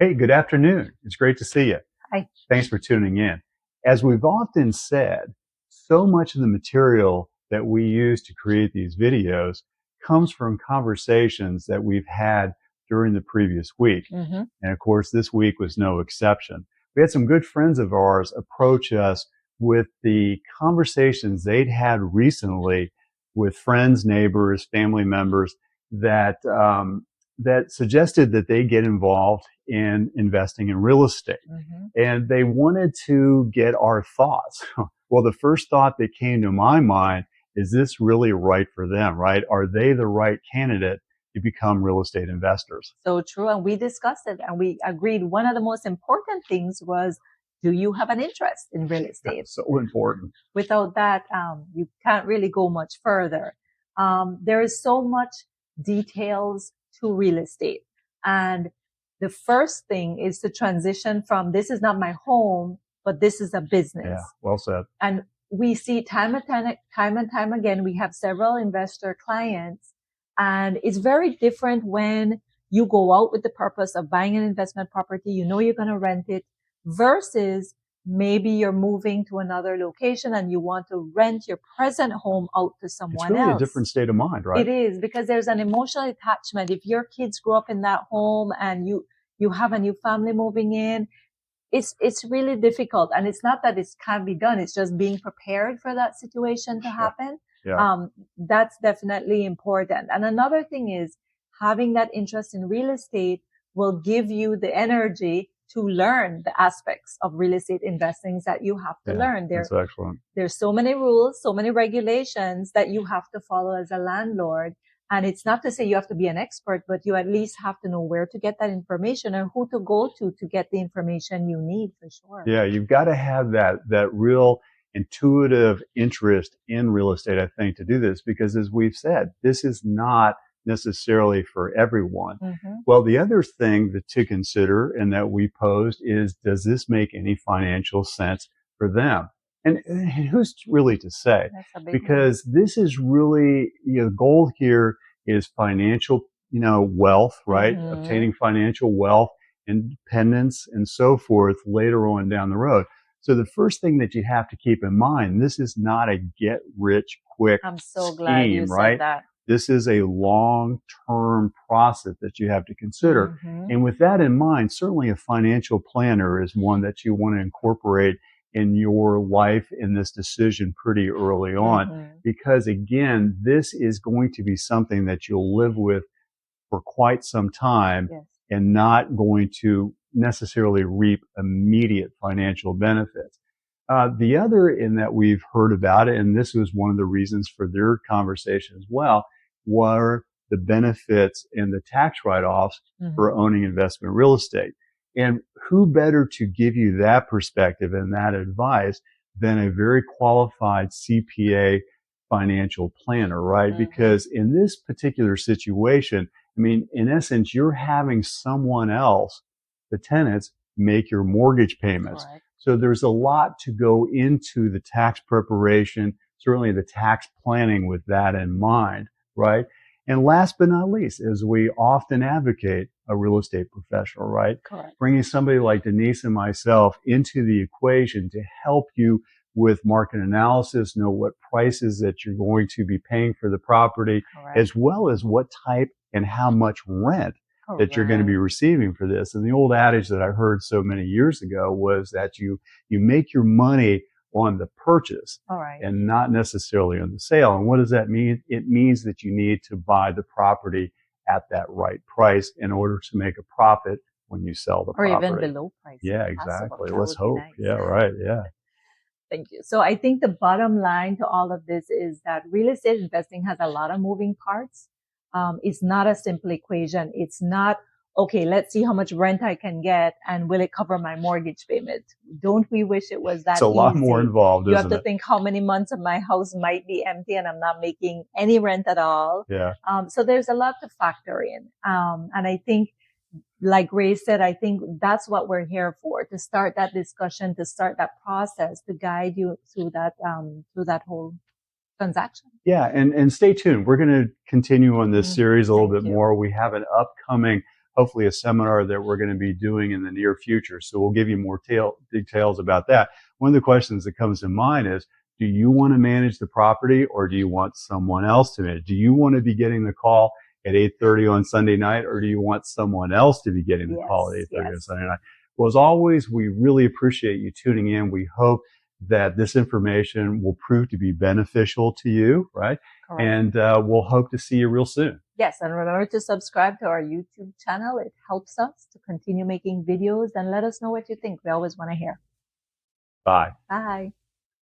Hey, good afternoon. It's great to see you. Hi. Thanks for tuning in. As we've often said, so much of the material that we use to create these videos comes from conversations that we've had during the previous week. Mm-hmm. And of course, this week was no exception. We had some good friends of ours approach us with the conversations they'd had recently with friends, neighbors, family members that suggested that they get involved in investing in real estate. Mm-hmm. And they wanted to get our thoughts. Well, the first thought that came to my mind is this really right for them, right? Are they the right candidate to become real estate investors? So true. And we discussed it and we agreed one of the most important things was, do you have an interest in real estate? That's so important. Without that, you can't really go much further. There is so much details to real estate. And the first thing is to transition from this is not my home, but this is a business. Yeah, well said. And we see time and time again, we have several investor clients, and it's very different when you go out with the purpose of buying an investment property, you know you're going to rent it, versus maybe you're moving to another location and you want to rent your present home out to someone It's really else. a different state of mind, right? It is, because there's an emotional attachment. If your kids grow up in that home and you have a new family moving in, it's really difficult. And it's not that it can't be done. It's just being prepared for that situation to happen. Yeah. That's definitely important. And another thing is having that interest in real estate will give you the energy to learn the aspects of real estate investing that you have to learn. That's excellent. There's so many rules, so many regulations that you have to follow as a landlord. And it's not to say you have to be an expert, but you at least have to know where to get that information and who to go to get the information you need, for sure. Yeah, you've got to have that real intuitive interest in real estate, I think, to do this, because as we've said, this is not necessarily for everyone. Mm-hmm. Well, the other thing to consider and that we posed is, does this make any financial sense for them? And who's really to say? That's a big Because this is really, the goal here is financial, wealth, right? Mm-hmm. Obtaining financial wealth, independence, and so forth later on down the road. So the first thing that you have to keep in mind, this is not a get rich quick I'm so scheme, glad you right? said that. This is a long-term process that you have to consider. Mm-hmm. And with that in mind, certainly a financial planner is one that you want to incorporate in your life in this decision pretty early on. Mm-hmm. Because again, this is going to be something that you'll live with for quite some time. Yes. And not going to necessarily reap immediate financial benefits. The other in that we've heard about it, and this was one of the reasons for their conversation as well, were the benefits and the tax write-offs Mm-hmm. for owning investment real estate. And who better to give you that perspective and that advice than a very qualified CPA financial planner, right? Mm-hmm. Because in this particular situation, I mean, in essence, you're having someone else, the tenants, make your mortgage payments. Correct. So there's a lot to go into the tax preparation, certainly the tax planning with that in mind, right? And last but not least, as we often advocate, a real estate professional, right? Correct. Bringing somebody like Denise and myself into the equation to help you with market analysis, know what prices that you're going to be paying for the property, Correct. as well as what type and how much rent that you're going to be receiving for this. And the old adage that I heard so many years ago was that you make your money on the purchase and not necessarily on the sale. And what does that mean? It means that you need to buy the property at that right price in order to make a profit when you sell the property. Or even below price. Yeah, exactly. Let's hope. Nice. Yeah, right. Yeah. Thank you. So I think the bottom line to all of this is that real estate investing has a lot of moving parts. It's not a simple equation. It's not, okay, let's see how much rent I can get and will it cover my mortgage payment? Don't we wish it was that easy? It's a lot more involved, isn't it? You have to think how many months of my house might be empty and I'm not making any rent at all. Yeah. So there's a lot to factor in. And I think, like Ray said, I think that's what we're here for, to start that discussion, to start that process, to guide you through that whole transaction. Yeah, and stay tuned. We're going to continue on this series a little bit more. We have an upcoming hopefully a seminar that we're going to be doing in the near future. So we'll give you more details about that. One of the questions that comes to mind is, do you want to manage the property or do you want someone else to manage? Do you want to be getting the call at 8:30 on Sunday night, or do you want someone else to be getting the call at 8:30 on Sunday night? Well, as always, we really appreciate you tuning in. We hope that this information will prove to be beneficial to you, right? Correct. And we'll hope to see you real soon. Yes, and remember to subscribe to our YouTube channel. It helps us to continue making videos, and let us know what you think. We always want to hear. Bye. Bye.